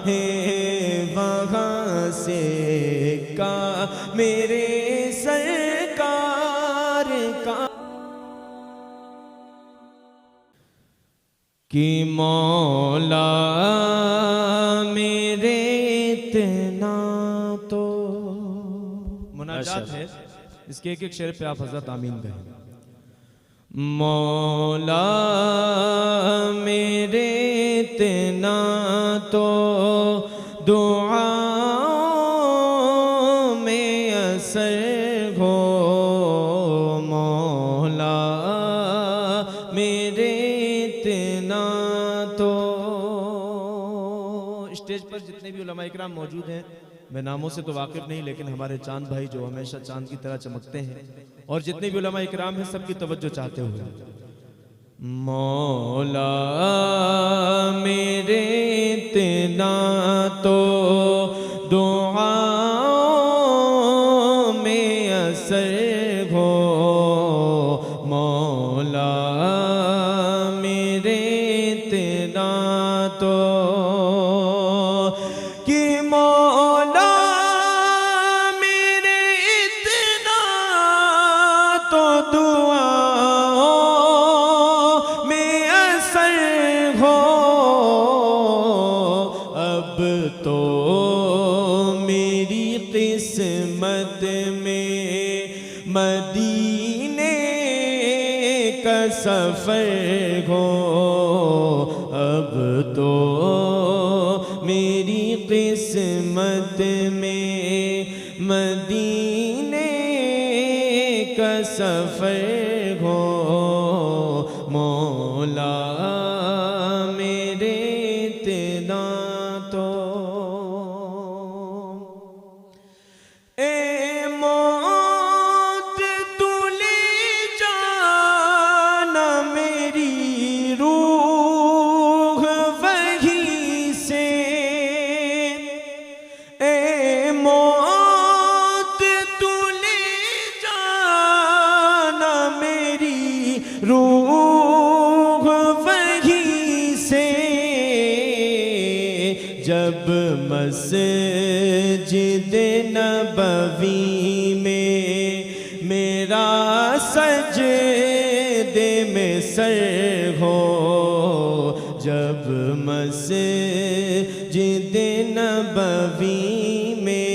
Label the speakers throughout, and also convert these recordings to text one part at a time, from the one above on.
Speaker 1: ہے وہاں سے کا میرے سرکار کا کہ مولا میرے اتنا تو مناجات ہے، اس کے ایک ایک شعر پہ آپ حضرت آمین کہیں۔ مولا میرے اتنا تو دعاؤں میں اثر ہو، مولا میرے اتنا تو۔ اسٹیج پر جتنے بھی علماء اکرام موجود ہیں، میں ناموں سے تو واقف نہیں، لیکن ہمارے چاند بھائی جو ہمیشہ چاند کی طرح چمکتے ہیں، اور جتنے بھی علماء اکرام ہیں سب کی توجہ چاہتے ہوئے، مولا میرے اتنا تو دعاؤں میں اثر ہو، مولا میرے اتنا تو، کہ مولا میرے اتنا تو دعاؤں میں اثر ہو، اب تو میری قسمت میں مدینے کا سفر ہو، اب تو میری قسمت میں مدینے کا سفر ہو، مولا میرے اتنا تو۔ اے موت تو لے جانا میری روح وہیں سے، اے موت تو لے جانا میری روح وہیں سے، جب مسجد نبوی میں میرا سجدے میں سر ہو، جب مسجد نبوی میں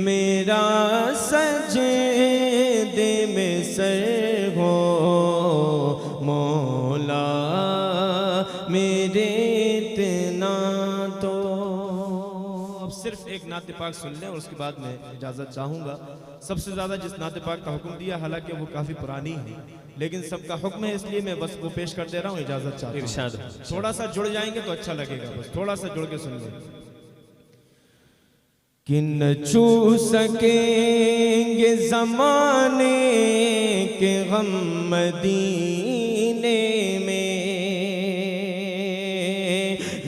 Speaker 1: میرا سجدے میں سر ہو، مولا میرے اتنا تو۔ اب صرف ایک نعت پاک سن لیں اور اس کے بعد میں اجازت چاہوں گا۔ سب سے زیادہ جس نعت پاک کا حکم دیا، حالانکہ وہ کافی پرانی ہے، لیکن سب کا حکم ہے، اس لیے میں بس وہ پیش کر دے رہا ہوں، اجازت چاہتا ہوں۔ تھوڑا سا جڑ جائیں گے تو اچھا لگے گا، بس تھوڑا سا جڑ کے سن لیں۔ کہ نہ چھو سکیں گے زمانے کے غم مدینے میں،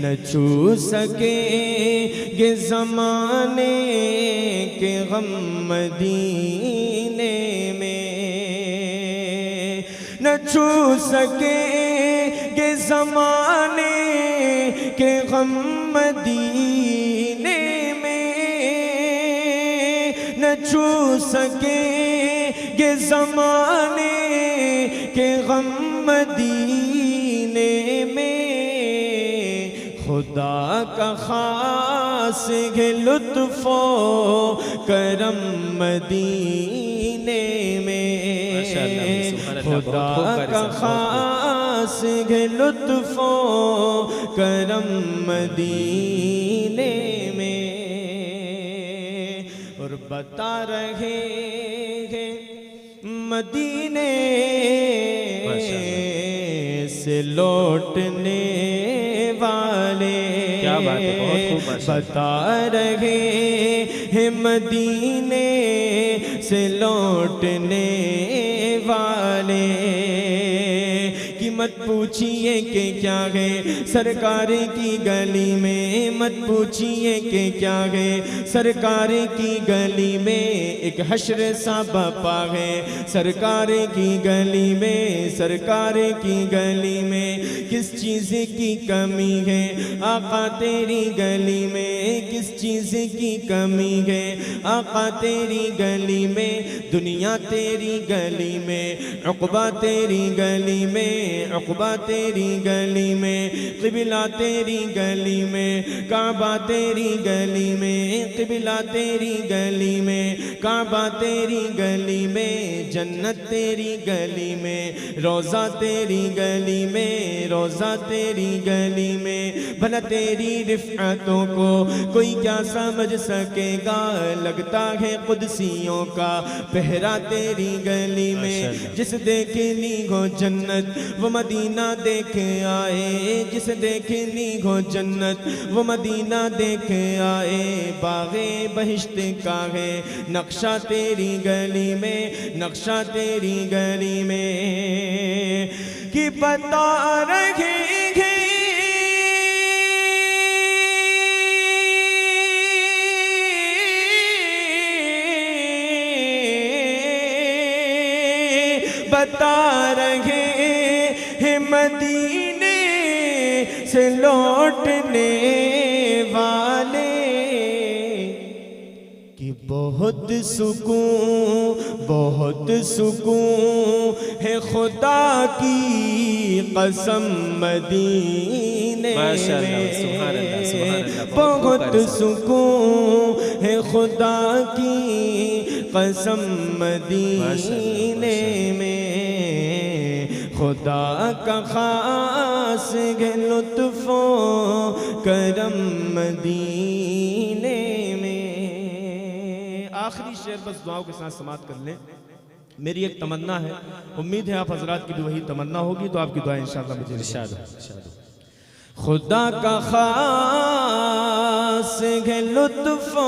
Speaker 1: نہ چھو سکیں گے زمانے کے غم مدینے میں، نہ چھو سکیں گے زمانے کے غم مدینے میں، نہ چھو سکیں گے زمانے کے غم مدینے میں، خدا کا خاص ہے لطف و کرم مدینے میں، خدا کا خاص ہے لطف و کرم مدینے میں، اور بتا رہے ہیں مدینے سے لوٹنے والے،
Speaker 2: کیا بات ہے، بہت خوب،
Speaker 1: بتا رہے ہیں مدینے سے لوٹنے والے، کہ مت پوچھئے کہ کیا ہے سرکار کی گلی میں، مت پوچھئے کہ کیا ہے سرکار کی گلی میں، ایک حشر سا بپا ہے سرکار کی گلی میں، سرکار کی گلی میں کس چیز کی کمی ہے آقا تیری گلی میں، کس چیز کی کمی ہے آقا تیری گلی میں، دنیا تیری گلی میں، عقبہ تیری گلی میں، عقبہ تیری گلی میں، قبلہ تیری گلی میں، کعبہ تیری گلی میں، قبلہ تیری گلی میں، کعبہ تیری گلی میں، جنت تیری گلی میں، روزہ تیری گلی میں، روزہ تیری گلی میں، بھلا تیری رفعتوں کو کوئی کیا سمجھ سکے گا، لگتا ہے قدسیوں کا پہرا تیری گلی میں، جس دیکھنی ہو جنت وہ مدینہ دیکھ آئے، جس دیکھنی ہو جنت وہ مدینہ دیکھ آئے، باغ بہشت کا ہے نقشہ تیری گلی میں، نقشہ تیری گلی میں، کہ بتا رہے ہیں بتا رہے ہیں مدینے سے لوٹنے والے کہ بہت سکون ہے خدا کی قسم مدینے میں، بہت سکون ہے خدا کی قسم مدینے میں، خدا کا خاص ہے لطف و کرم مدینے میں۔ آخری شعر بس دعاؤں کے ساتھ سماعت کر لیں۔ میری ایک تمنا ہے، امید ہے آپ حضرات کی بھی وہی تمنا ہوگی، تو آپ کی دعائیں انشاءاللہ مجھے ارشاد ہو۔ خدا کا خاص ہے لطف و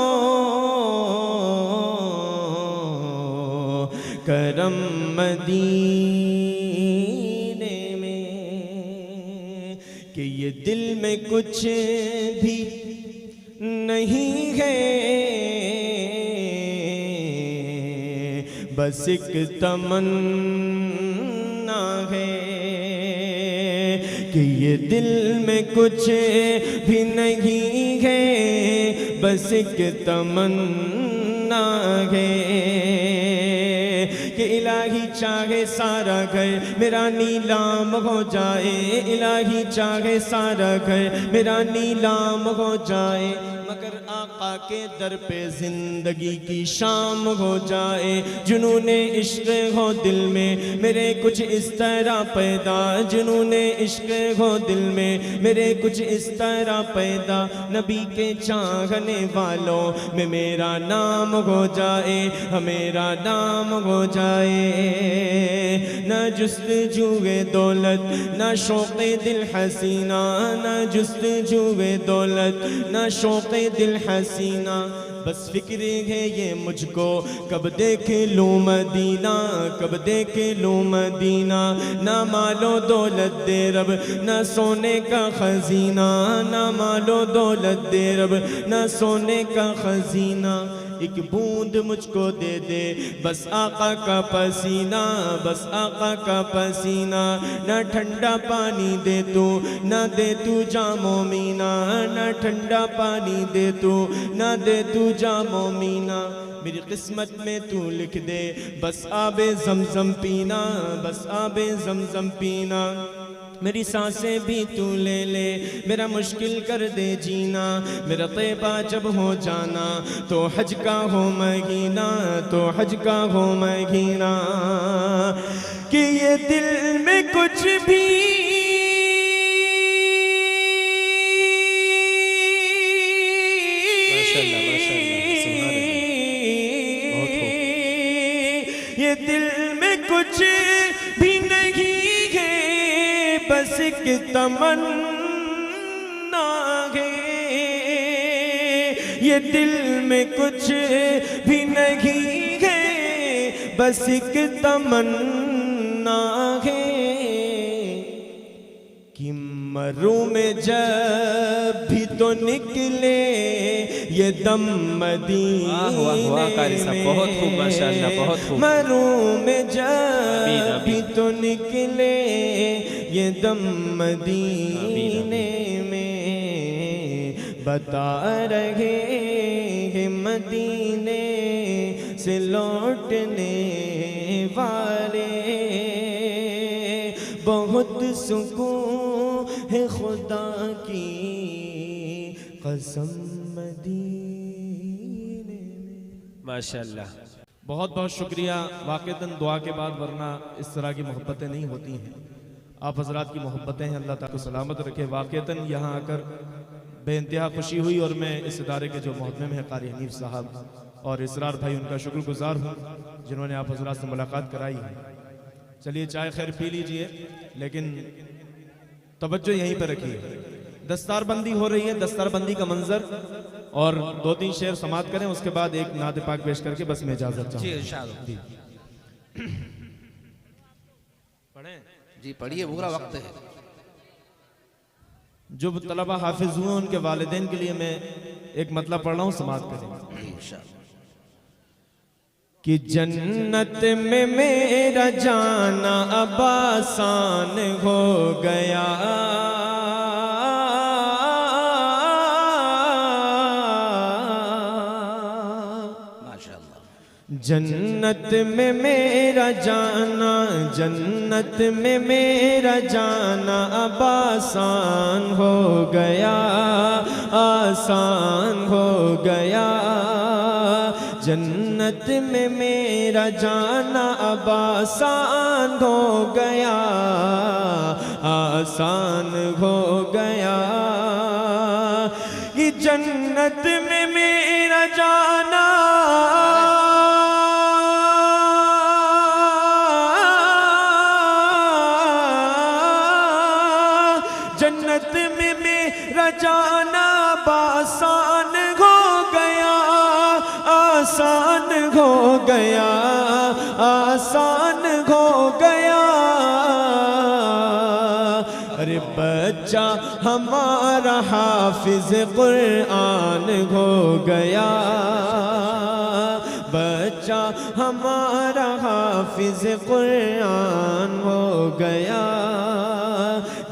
Speaker 1: کرم مدینے میں، کہ یہ دل میں کچھ بھی نہیں ہے، بس ایک تمنا ہے، کہ یہ دل میں کچھ بھی نہیں ہے، بس ایک تمنا ہے، کہ الہی چاہے سارا گھر میرا نیلام ہو جائے، الہی چاہے سارا گھر میرا نیلام ہو جائے، مگر آقا کے در پہ زندگی کی شام ہو جائے، جنون عشق ہو دل میں میرے کچھ اس طرح پیدا، جنون عشق ہو دل میں میرے کچھ اس طرح پیدا، نبی کے چاہنے والوں میں میرا نام ہو جائے، میرا نام ہو جائے، نہ جستجوئے دولت نہ شوق دل حسینہ، نہ جستجوئے دولت نہ شوق دل حسینہ، بس فکر ہے یہ مجھ کو کب دیکھ لوں مدینہ، کب دیکھ لوں مدینہ، نہ مال و دولت دے رب نہ سونے کا خزینہ، نہ مال و دولت دے رب نہ سونے کا خزینہ، ایک بوند مجھ کو دے دے بس آقا کا پسینہ، بس آقا کا پسینہ، نہ ٹھنڈا پانی دے تو نہ دے تو جام و مینا، نہ ٹھنڈا پانی دے تو نہ دے تو جام و مینا، میری قسمت میں تو لکھ دے بس آب زمزم پینا، بس آب زمزم پینا، میری سانسیں بھی تو لے لے، میرا مشکل کر دے جینا، میرا طیبہ جب ہو جانا تو حج کا ہو مہینہ، تو حج کا ہو مہینہ، کہ یہ دل میں کچھ بھی یہ دل میں کچھ بھی نہیں ہے، بس ایک تمنا ہے، یہ دل میں کچھ بھی نہیں ہے، بس ایک تمنا ہے، مروں میں جب بھی تو نکلے یہ دم مدینے میں،
Speaker 2: بہت خوب ماشاءاللہ، بہت خوب۔
Speaker 1: مروں میں جب بھی تو نکلے یہ دم مدینے میں، بتا رہے ہیں مدینے سے لوٹنے والے، بہت سکون ہے خدا کی قسم مدینے میں۔
Speaker 2: ماشاءاللہ۔
Speaker 1: بہت بہت شکریہ۔ واقعتاً دعا کے بعد ورنہ اس طرح کی محبتیں نہیں ہوتی ہیں، آپ حضرات کی محبتیں ہیں، اللہ تعالیٰ کو سلامت رکھے۔ واقعتاً یہاں آ کر بے انتہا خوشی ہوئی، اور میں اس ادارے کے جو محتمم ہیں قاری حنیف صاحب اور اسرار بھائی، ان کا شکر گزار ہوں جنہوں نے آپ حضرات سے ملاقات کرائی ہے۔ چلیے چائے خیر پی لیجئے، لیکن توجہ یہیں پہ رکھیے۔ دستار بندی ہو رہی ہے، دستار بندی کا منظر، اور 2-3 شعر سماعت کریں، اس کے بعد ایک نعت پاک پیش کر کے بس میں اجازت چاہوں
Speaker 2: جی ارشاد ہو۔
Speaker 1: پڑھیں
Speaker 3: جی پڑھیے، پورا وقت ہے۔
Speaker 1: جو طلبہ حافظ ہوئے ان کے والدین کے لیے میں ایک مطلب پڑھ رہا ہوں، سماعت کریں۔ کہ جنت میں میرا جانا اب آسان ہو گیا، جنت میں میرا جانا، جنت میں میرا جانا اب آسان ہو گیا، آسان ہو گیا، جنت میں میرا جانا اب آسان ہو گیا، آسان ہو گیا، یہ جنت میں میرا جانا جنت میں میرا جانا آسان ہو گیا، آسان ہو گیا، آسان ہو گیا، ارے بچہ ہمارا حافظ قرآن ہو گیا، بچہ ہمارا حافظ قرآن ہو گیا،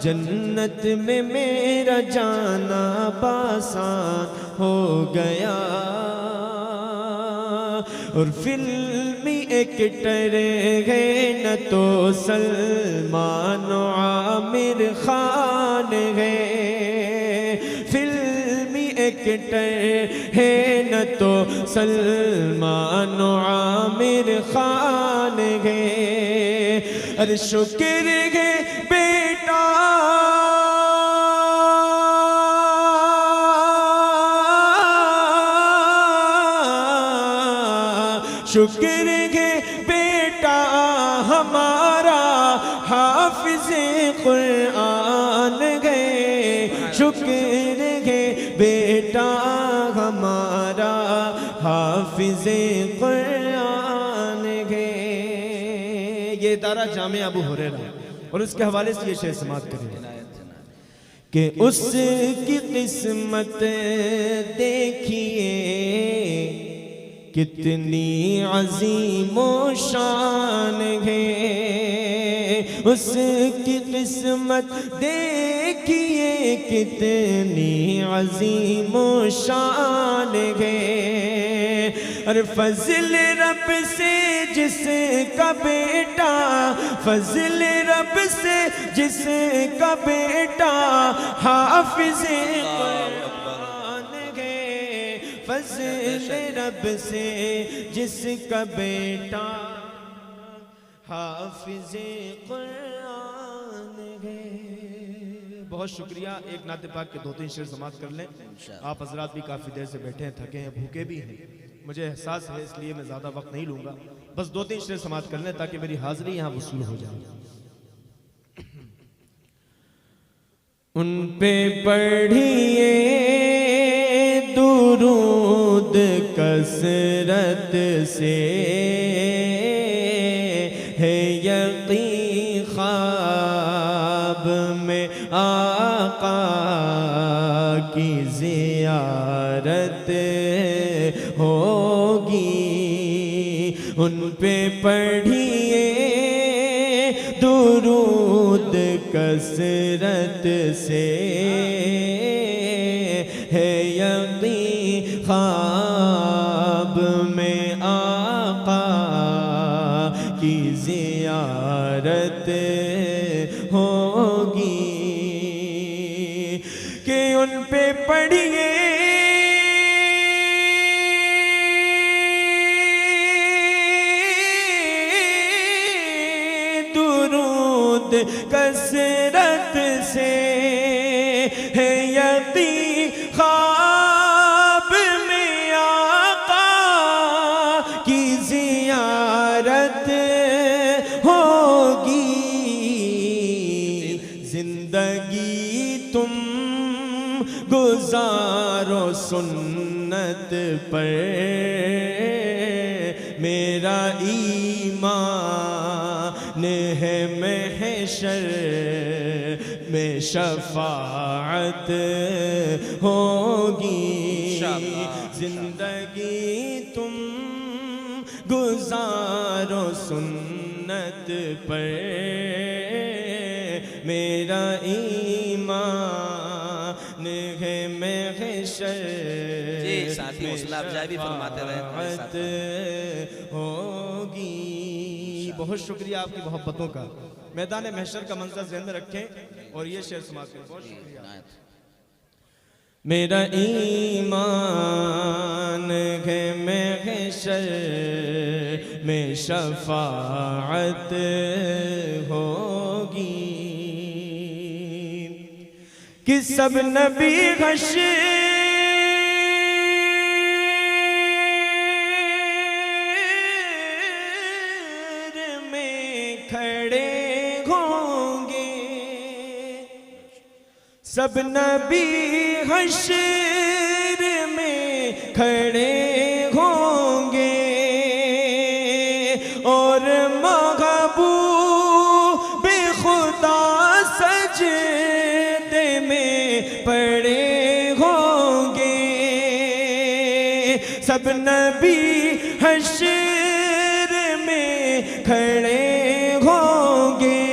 Speaker 1: جنت میں میرا جانا آسان ہو گیا۔ اور فلمی ایکٹر ہے نہ تو سلمان و عامر خان ہے، فلمی ایکٹر ہے نہ تو سلمان و عامر خان ہے، ارے شکر ہے بیٹا شکر ہے بیٹا ہمارا حافظ قرآن ہے، شکر ہے بیٹا ہمارا حافظ قرآن ہے۔ یہ ادارہ جامعہ ابو ہریرہ اور اس کے حوالے سے یہ شعر سماعت کریں کہ اس کی قسمت دیکھیے کتنی عظیم و شان ہے، اس کی قسمت دیکھیے کتنی عظیم و شان ہے، اور فضل رب سے جس کا بیٹا، فضل رب سے جس کا بیٹا حافظ قرآن ہے، فضل رب سے جس کا بیٹا حافظ قرآن ہے۔ بہت شکریہ۔ ایک نعت پاک کے 2-3 شعر سماعت کر لیں۔ آپ حضرات بھی کافی دیر سے بیٹھے ہیں، تھکے ہیں، بھوکے بھی ہیں، مجھے احساس ہے، اس لیے میں زیادہ وقت نہیں لوں گا، بس 2-3 شعر سماعت کر لیں تاکہ میری حاضری یہاں وصول ہو جائے۔ ان پہ پڑھیے درود کثرت سے، ہے یقین خواب میں زیارت ہوگی، ان پہ پڑھیے درود کثرت سے، ہے یقین خواب میں آقا کی زیارت ہوگی، کہ ان پہ پڑھیے درود کثرت سے، ہے یقین خواب میں آقا کی زیارت ہوگی، زندگی تم گزارو سنت پر، میرا ایمان ہے محشر میں شفاعت ہوگی، زندگی تم گزارو سنت پر، میرا ایمان ہے محشر
Speaker 3: جی ساتھی حوصلہ افزائی بھی فرماتے رہے ہمارے ساتھ۔
Speaker 1: ہوگی۔ بہت شکریہ آپ کی محبتوں کا، میدان محشر کا منظر ذہن میں رکھیں اور یہ شعر سماعت کریں۔ بہت شکریہ۔ میرا ایمان ہے محشر میں شفاعت ہوگی، کہ سب نبی حشر میں کھڑے ہوں گے، سب نبی حشر میں کھڑے ہوں گے، اور محبوب خدا سجدے میں پڑے ہوں گے، سب نبی حشر میں کھڑے ہوں گے،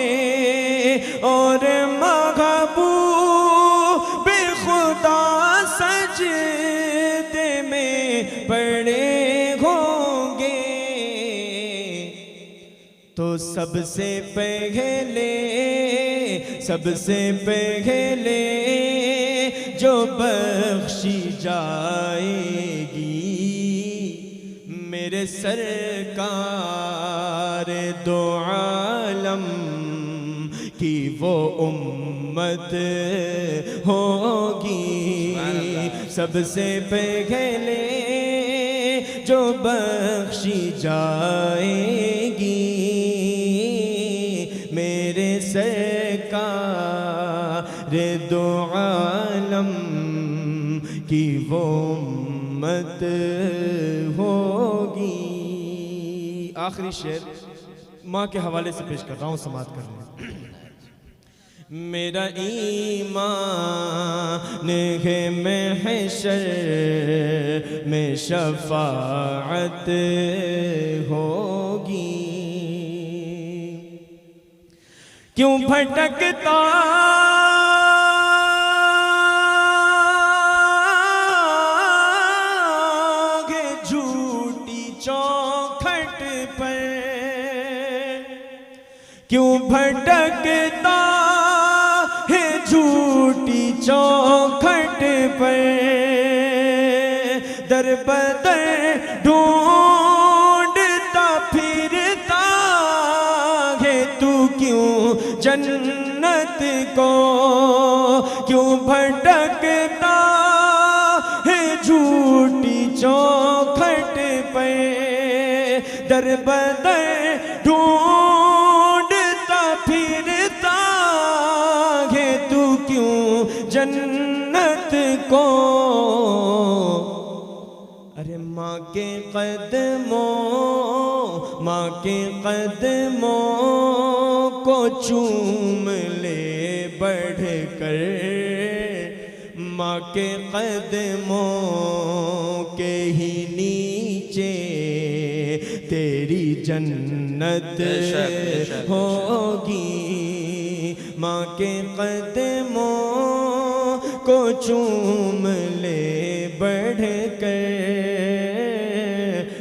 Speaker 1: اور محبوب خدا سجدے میں پڑے ہوں گے، تو سب سے پہلے جو بخشی جائے گی، میرے سرکار دو عالم کی وہ امت ہوگی، سب سے پہلے جو بخشی جائے گی، میرے سرکار دو عالم کی وہ امت ہوگی۔ آخری شعر ماں کے حوالے سے پیش کر رہا ہوں، سماعت کر لیں۔ میرا ایمان ہے محشر میں شفاعت ہوگی، کیوں بھٹکتا ہے جھوٹی چوکھٹ پر، کیوں بھٹکتا ہے جھوٹی چوکھٹ پر، در بدر ڈھونڈتا پھرتا ہے تو کیوں جنت کو، کیوں بھٹکتا ہے جھوٹی چوکھٹ پر، در بدر ڈھونڈتا پھرتا ہے تو کیوں جنت کو، ارے ماں کے قدموں کو چوم لے بڑھ کر، ماں کے قدموں کے ہی نیچے تیری جنت ہوگی، ماں کے قدموں کو چوم لے بڑھ کر،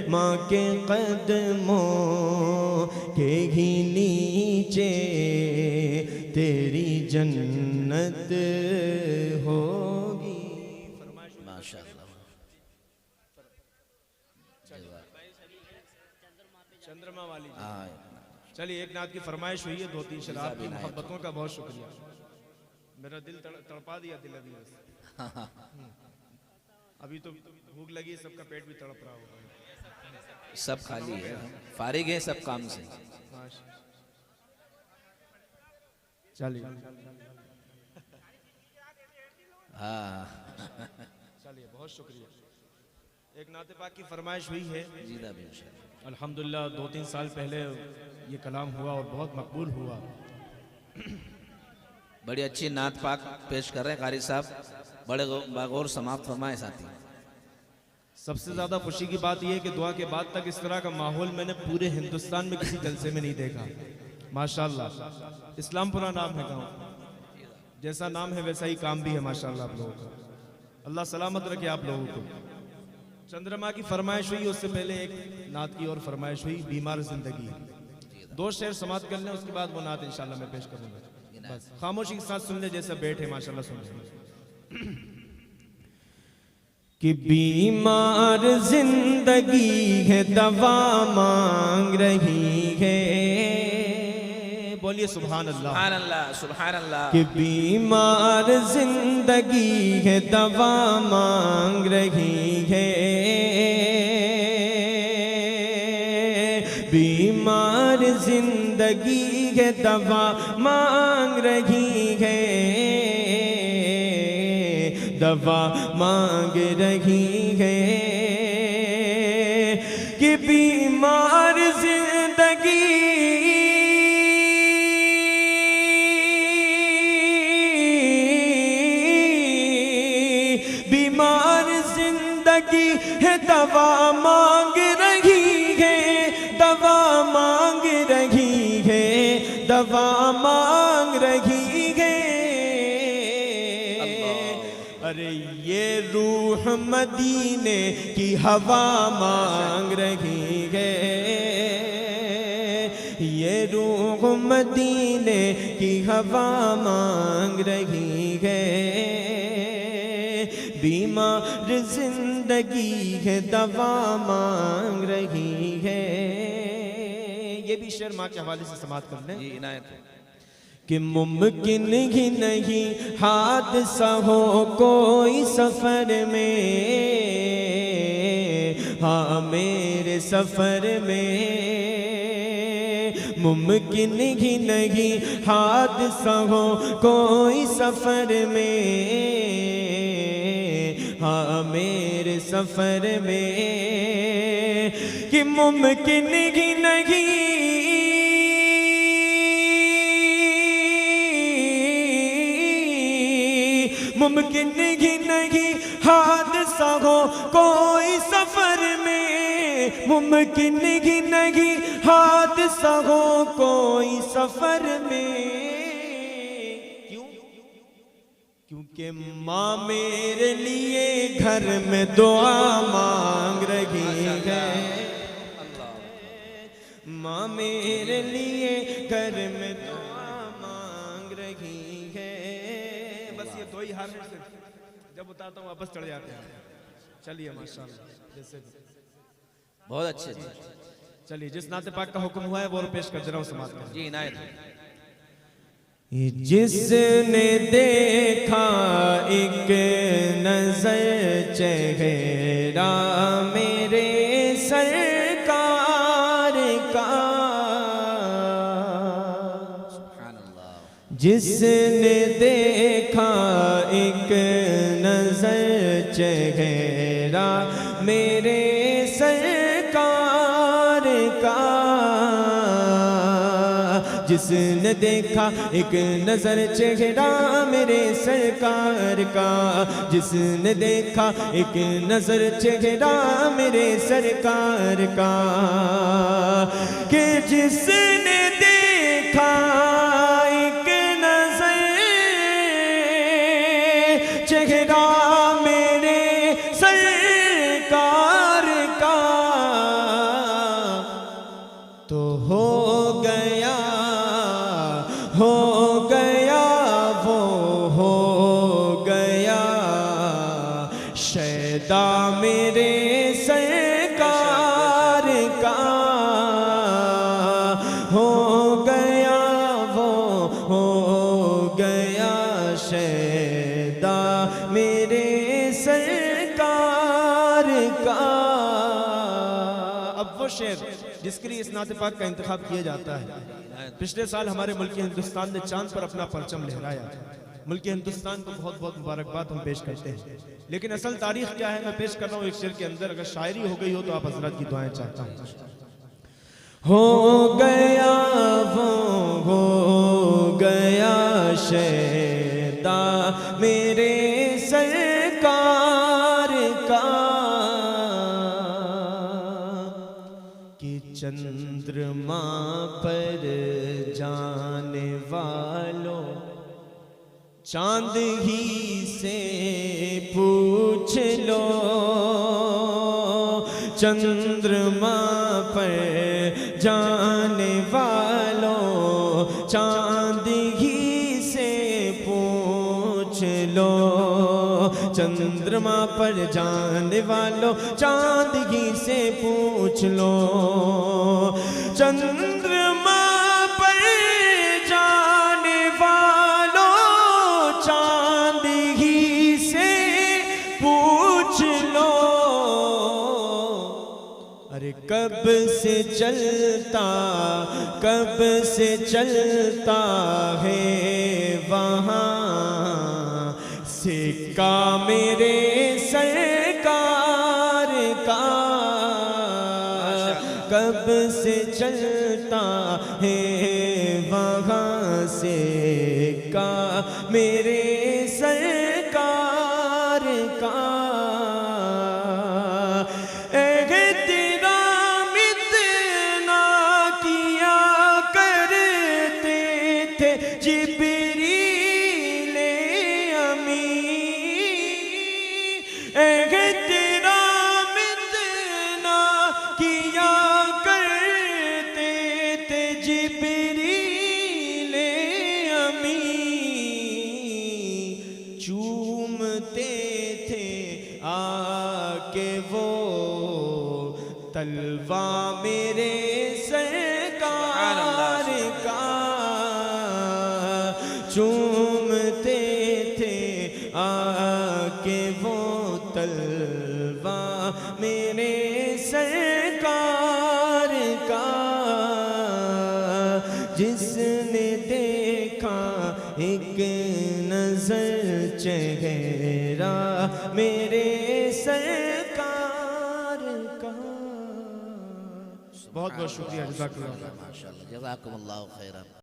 Speaker 1: ماں کے قدموں کے ہی نیچے تیری جنت ہوگی۔
Speaker 3: ماشاءاللہ۔
Speaker 1: چندرما والی جی۔
Speaker 3: ہاں
Speaker 1: چلیے ایک نعت کی فرمائش ہوئی ہے، 2-3 شعر آپ کی محبتوں کا بہت شکریہ، میرا دل تڑپا دیا دل ابھی بس۔ ابھی تو بھوک لگی، سب کا پیٹ بھی تڑپ رہا ہوگا۔
Speaker 3: سب خالی ہے، فارغ ہیں سب کام سے۔
Speaker 1: چلیے
Speaker 3: ہاں
Speaker 1: چلیے بہت شکریہ۔ ایک نعت پاک کی فرمائش ہوئی ہے،
Speaker 3: جیدہ بھی انشاءاللہ۔
Speaker 1: الحمدللہ 2-3 سال پہلے یہ کلام ہوا اور بہت مقبول ہوا۔
Speaker 3: بڑی اچھی نعت پاک پیش کر رہے ہیں قاری صاحب، بڑے باغور سماعت فرمائے ساتھی۔
Speaker 1: سب سے زیادہ خوشی کی بات یہ ہے کہ دعا کے بعد تک اس طرح کا ماحول میں نے پورے ہندوستان میں کسی جلسے میں نہیں دیکھا۔ ماشاءاللہ، اسلام پورا نام ہے گاؤں، جیسا نام ہے ویسا ہی کام بھی ہے ماشاءاللہ آپ لوگوں کا۔ اللہ سلامت رکھے آپ لوگوں کو۔ چندرما کی فرمائش ہوئی، اس سے پہلے ایک نعت کی اور فرمائش ہوئی، بیمار زندگی۔ 2 شعر سماعت کر لیں، اس کے بعد وہ نعت انشاءاللہ میں پیش کروں گا۔ بس خاموشی کے ساتھ سن لیں، جیسا بیٹھے ماشاءاللہ سن لیں۔ کہ بیمار زندگی ہے دوا مانگ رہی ہے، بولیے سبحان اللہ۔
Speaker 3: سبحان اللہ، سبحان اللہ۔
Speaker 1: کہ بیمار زندگی ہے دوا مانگ رہی ہے، بیمار زندگی ہے دوا مانگ رہی ہے، دوا مانگ رہی ہے، کہ بیمار زندگی ہے دوا مانگ رہی ہے، دوا مانگ رہی ہے، دوا مانگ رہی ہے۔ ارے یہ روح مدینے کی ہوا مانگ رہی ہے، یہ روح مدینے کی ہوا مانگ رہی ہے، بیمار زندگی ہے دوا مانگ رہی ہے۔ یہ بھی شعر ماں کے حوالے سے سماعت کر لیں۔
Speaker 3: جی عنایت ہو۔
Speaker 1: کہ ممکن ہی نہیں حادثہ ہو کوئی سفر میں، ہاں میرے سفر میں ممکن ہی نہیں حادثہ ہو کوئی سفر میں، ہاں میرے سفر میں کہ ممکن ہی نہیں ممکن ہی نہیں حادثہ ہو کوئی سفر میں، ممکن ہی نہیں حادثہ ہو کوئی سفر میں، کیونکہ ماں میرے لیے گھر میں دعا مانگ رہی ہے، ماں میرے لیے گھر میں دعا مانگ رہی ہے۔ بس یہ 2 ہی حرف سے جب اتارتا ہوں واپس چڑھ جاتے ہیں۔ چلیے ماشاءاللہ، جیسے
Speaker 3: بہت اچھے تھے۔
Speaker 1: چلیے جس نعت پاک کا حکم ہوا ہے وہ پیش کر دے رہا ہوں، سماعت کریں۔
Speaker 3: جی عنایت ہو۔
Speaker 1: جس نے دیکھا ایک نظر چہرہ میرے سرکار کا،
Speaker 3: سبحان اللہ۔
Speaker 1: جس نے دیکھا ایک نظر چہرہ میرے سرکار کا، جس نے دیکھا ایک نظر چہرہ میرے سرکار کا، جس نے دیکھا ایک نظر چہرہ میرے سرکار کا، کہ جس نے دیکھا ایک نظر چہرہ میرے سرکار کا، تو ہو گیا وہ ہو گیا شیدا میرے سرکار کا، ہو گیا وہ ہو گیا شیدا میرے سرکار کا۔ اب وہ شعر جس کے لیے اس نعت پاک کا انتخاب کیا جاتا ہے، پچھلے سال ہمارے ملک ہندوستان نے چاند پر اپنا پرچم لہرایا، ملک ہندوستان کو بہت بہت مبارکباد ہم پیش کرتے ہیں، لیکن اصل تاریخ کیا ہے میں پیش کر رہا ہوں ایک شعر کے اندر، اگر شاعری ہو گئی ہو تو آپ حضرات کی دعائیں چاہتا ہوں۔ ہو گیا وہ ہو گیا شیدا میرے سرکار کا، کہ چندرما پر جانے والوں چاند ہی سے پوچھ لو، چندرما پر جانے والوں چاند ہی سے پوچھ لو، چندرما پر جانے والوں چاند ہی سے پوچھ لو، چندرما پر جانے والوں چاند ہی سے پوچھ لو، ارے کب سے چلتا ہے وہاں سکہ میرے سرکار کا، کب سے چلتا ہے وہاں سکہ میرے سرکار کا، احترام اتنا کیا کرتے تھے جبریل امین، احترام اتنا کیا کرتے تھے جبریل امین، چومتے تھے آ کے وہ تلوا میرے سرکار کا، چومتے تھے آ کے وہ تلوا میرے سرکار کا، جس نے دیکھا ایک نظر چہرہ میرے سرکار کا۔ بہت بہت شکریہ، جزاک اللہ۔
Speaker 3: ماشاءاللہ، جزاکم اللہ خیرا۔